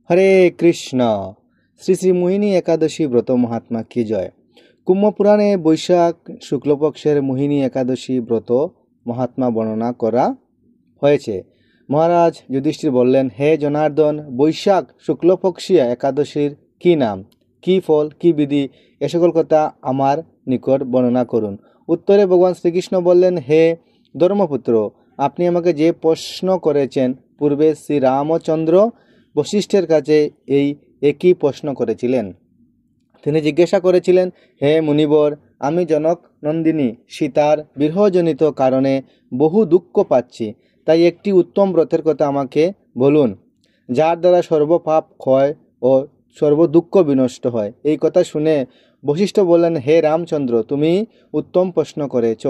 হরে কৃষ্ণ। শ্রী শ্রী মোহিনী একাদশী ব্রত মহাত্মা কি জয়। কুম্ভপুরাণে বৈশাখ শুক্লপক্ষের মোহিনী একাদশী ব্রত মহাত্মা বর্ণনা করা হয়েছে। মহারাজ যুধিষ্ঠির বললেন, হে জনার্দন, বৈশাখ শুক্লপক্ষীয় একাদশীর কি নাম, কি ফল, কি বিধি, এ সকল কথা আমার নিকট বর্ণনা করুন। উত্তরে ভগবান শ্রীকৃষ্ণ বললেন, হে ধর্মপুত্র, আপনি আমাকে যে প্রশ্ন করেছেন, পূর্বে শ্রীরামচন্দ্র বশিষ্ঠের কাছে এই একই প্রশ্ন করেছিলেন। তিনি জিজ্ঞাসা করেছিলেন, হে মুনিবর, আমি জনক নন্দিনী সীতার বিরহজনিত কারণে বহু দুঃখ পাচ্ছি, তাই একটি উত্তম ব্রতের কথা আমাকে বলুন, যার দ্বারা সর্বপাপ ক্ষয় ও সর্বদুঃখ বিনষ্ট হয়। এই কথা শুনে বশিষ্ঠ বললেন, হে রামচন্দ্র, তুমি উত্তম প্রশ্ন করেছ।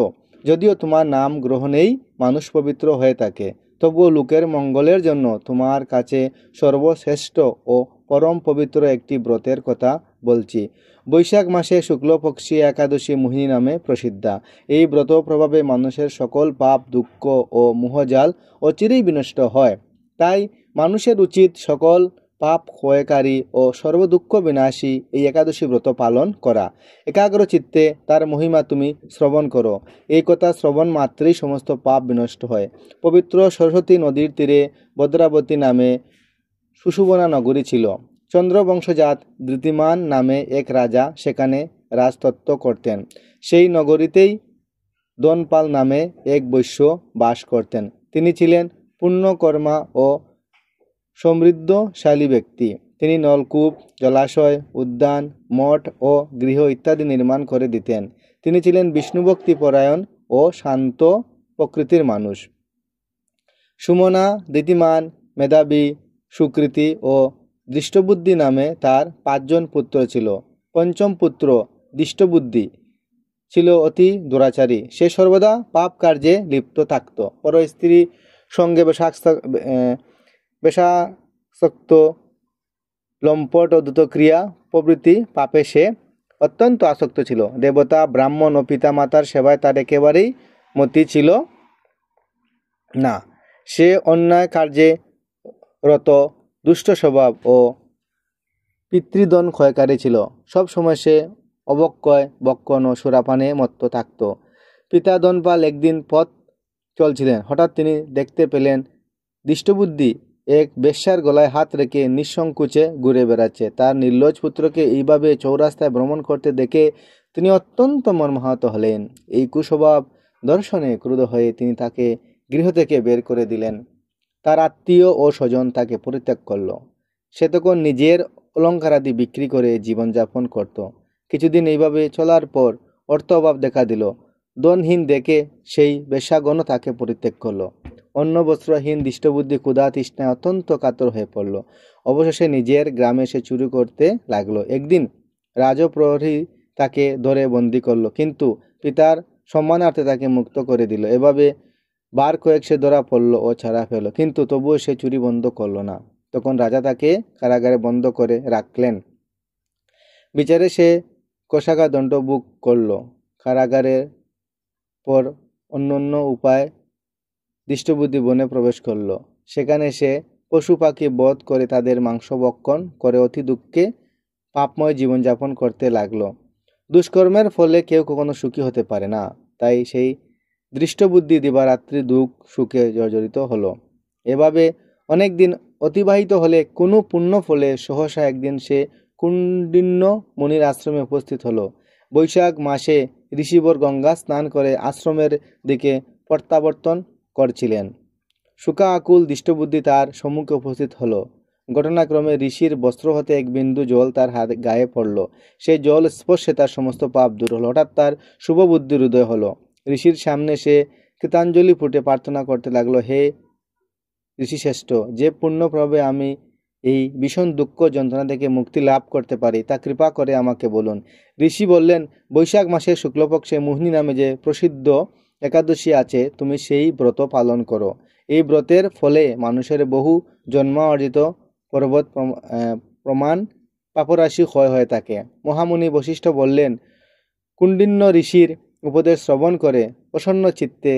যদিও তোমার নাম গ্রহণেই মানুষ পবিত্র হয়ে থাকে, তবুও লোকের মঙ্গলের জন্য তোমার কাছে সর্বশ্রেষ্ঠ ও পরম পবিত্র একটি ব্রতের কথা বলছি। বৈশাখ মাসে শুক্লপক্ষী একাদশী মোহিনী নামে প্রসিদ্ধা। এই ব্রত প্রভাবে মানুষের সকল পাপ, দুঃখ ও মোহজাল অচিরেই বিনষ্ট হয়। তাই মানুষের উচিত সকল পাপ ক্ষয়কারী ও সর্বদুঃখ বিনাশী এই একাদশী ব্রত পালন করা। একাগ্র চিত্তে তার মহিমা তুমি শ্রবণ করো। এই কথা শ্রবণ মাত্রেই সমস্ত পাপ বিনষ্ট হয়। পবিত্র সরস্বতী নদীর তীরে ভদ্রাবতী নামে সুশুভনা নগরী ছিল। চন্দ্রবংশজাত ধৃতিমান নামে এক রাজা সেখানে রাজতত্ত্ব করতেন। সেই নগরীতেই দনপাল নামে এক বৈশ্য বাস করতেন। তিনি ছিলেন পুণ্যকর্মা ও সমৃদ্ধশালী ব্যক্তি। তিনি নলকূপ, জলাশয়, উদ্যান, মঠ ও গৃহ ইত্যাদি নির্মাণ করে দিতেন। তিনি ছিলেন বিষ্ণুভক্তি পরায়ণ ও শান্ত প্রকৃতির মানুষ। সুমনা, ধৃতিমান, মেধাবী, সুকৃতি ও দৃষ্টবুদ্ধি নামে তার 5 জন পুত্র ছিল। পঞ্চম পুত্র দৃষ্টবুদ্ধি ছিল অতি দুরাচারী। সে সর্বদা পাপ কার্যে লিপ্ত থাকত। পর স্ত্রী সঙ্গে বেশাসক্ত, লম্পট ও দ্রুতক্রিয়া প্রভৃতি পাপে সে অত্যন্ত আসক্ত ছিল। দেবতা, ব্রাহ্মণ ও পিতামাতার সেবায় তার একেবারেই মতি ছিল না। সে অন্যায় কার্যে রত, দুষ্ট স্বভাব ও পিতৃদন ক্ষয়কারী ছিল। সব সময় সে অবক্ষয়, বক্ষণ ও সুরাপানে মত্ত থাকত। পিতা ধনপাল একদিন পথ চলছিলেন। হঠাৎ তিনি দেখতে পেলেন দৃষ্টবুদ্ধি এক বেশ্যার গলায় হাত রেখে নিঃসংকোচে ঘুরে বেড়াচ্ছে। তার নির্লজ্জ পুত্রকে এইভাবে চৌরাস্তায় ভ্রমণ করতে দেখে তিনি অত্যন্ত মর্মাহত হলেন। এই কুস্বভাব দর্শনে ক্রুদ্ধ হয়ে তিনি তাকে গৃহ থেকে বের করে দিলেন। তার আত্মীয় ও স্বজন তাকে পরিত্যাগ করল। সে তখন নিজের অলঙ্কারাদি বিক্রি করে জীবনযাপন করত। কিছুদিন এইভাবে চলার পর অর্থ অভাব দেখা দিল। ধনহীন দেখে সেই বেশ্যাগণও তাকে পরিত্যাগ করল। অন্ন বস্ত্রহীন দৃষ্টবুদ্ধি ক্ষুধা তৃষ্ণায় অত্যন্ত কাতর হয়ে পড়ল। অবশেষে নিজের গ্রামে সে চুরি করতে লাগলো। একদিন রাজপ্রহরী তাকে ধরে বন্দি করলো, কিন্তু পিতার সম্মানার্থে তাকে মুক্ত করে দিল। এভাবে বার কয়েক সে ধরা পড়ল ও ছাড়া পেল, কিন্তু তবুও সে চুরি বন্ধ করল না। তখন রাজা তাকে কারাগারে বন্ধ করে রাখলেন। বিচারে সে কোষাগার দণ্ড ভোগ করল। কারাগারের পর অন্যান্য উপায় দৃষ্টবুদ্ধি বনে প্রবেশ করল। সেখানে সে পশু পাখি বধ করে তাদের মাংস ভক্ষণ করে অতি দুঃখে পাপময় জীবনযাপন করতে লাগলো। দুষ্কর্মের ফলে কেউ কখনো সুখী হতে পারে না, তাই সেই দৃষ্টবুদ্ধি দিবারাত্রি দুঃখ সুখে জর্জরিত হলো। এভাবে অনেক দিন অতিবাহিত হলে কোনো পুণ্য ফলে সহসা একদিন সে কুণ্ডিন্য মুনির আশ্রমে উপস্থিত হলো। বৈশাখ মাসে ঋষিবর গঙ্গা স্নান করে আশ্রমের দিকে প্রত্যাবর্তন করছিলেন। শুকা আকুল দৃষ্টবুদ্ধি তার সম্মুখে উপস্থিত হলো। ঘটনাক্রমে ঋষির বস্ত্র হতে এক বিন্দু জল তার গায়ে পড়ল। সেই জল স্পর্শে তার সমস্ত পাপ দূর হলো। হঠাৎ তার শুভ বুদ্ধির উদয় হলো। ঋষির সামনে সে কৃতাঞ্জলি ফুটে প্রার্থনা করতে লাগলো, হে ঋষিশ্রেষ্ঠ, যে পুণ্য প্রভাবে আমি এই ভীষণ দুঃখ যন্ত্রণা থেকে মুক্তি লাভ করতে পারি তা কৃপা করে আমাকে বলুন। ঋষি বললেন, বৈশাখ মাসে শুক্লপক্ষে মোহিনী নামে যে প্রসিদ্ধ একাদশী আছে, তুমি সেই ব্রত পালন করো। এই ব্রতের ফলে মানুষের বহু জন্ম অর্জিত পর্বত প্রমাণ পাপরাশি ক্ষয় হয়ে থাকে। মহামুনি বশিষ্ঠ বললেন, কুণ্ডিন্য ঋষির উপদেশ শ্রবণ করে প্রসন্ন চিত্তে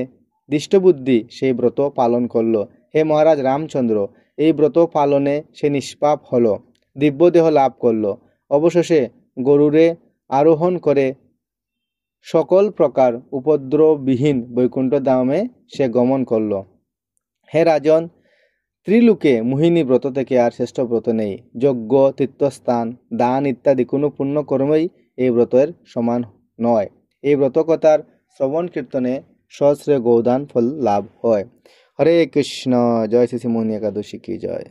দৃষ্টবুদ্ধি সেই ব্রত পালন করল। হে মহারাজ রামচন্দ্র, এই ব্রত পালনে সে নিষ্পাপ হলো, দিব্যদেহ লাভ করল। অবশেষে গরুরে আরোহণ করে সকল প্রকার উপদ্রববিহীন বৈকুণ্ঠ ধামে সে গমন করল। হে রাজন, ত্রিলোকে মোহিনী ব্রত থেকে আর শ্রেষ্ঠ ব্রত নেই। যজ্ঞ, তীর্থস্থান, দান ইত্যাদি কোনো পুণ্যকর্মই এই ব্রতের সমান নয়। এই ব্রতকথার শ্রবণ কীর্তনে সহস্রে গৌদান ফল লাভ হয়। হরে কৃষ্ণ। জয় শ্রী মোহিনী একাদশী কি জয়।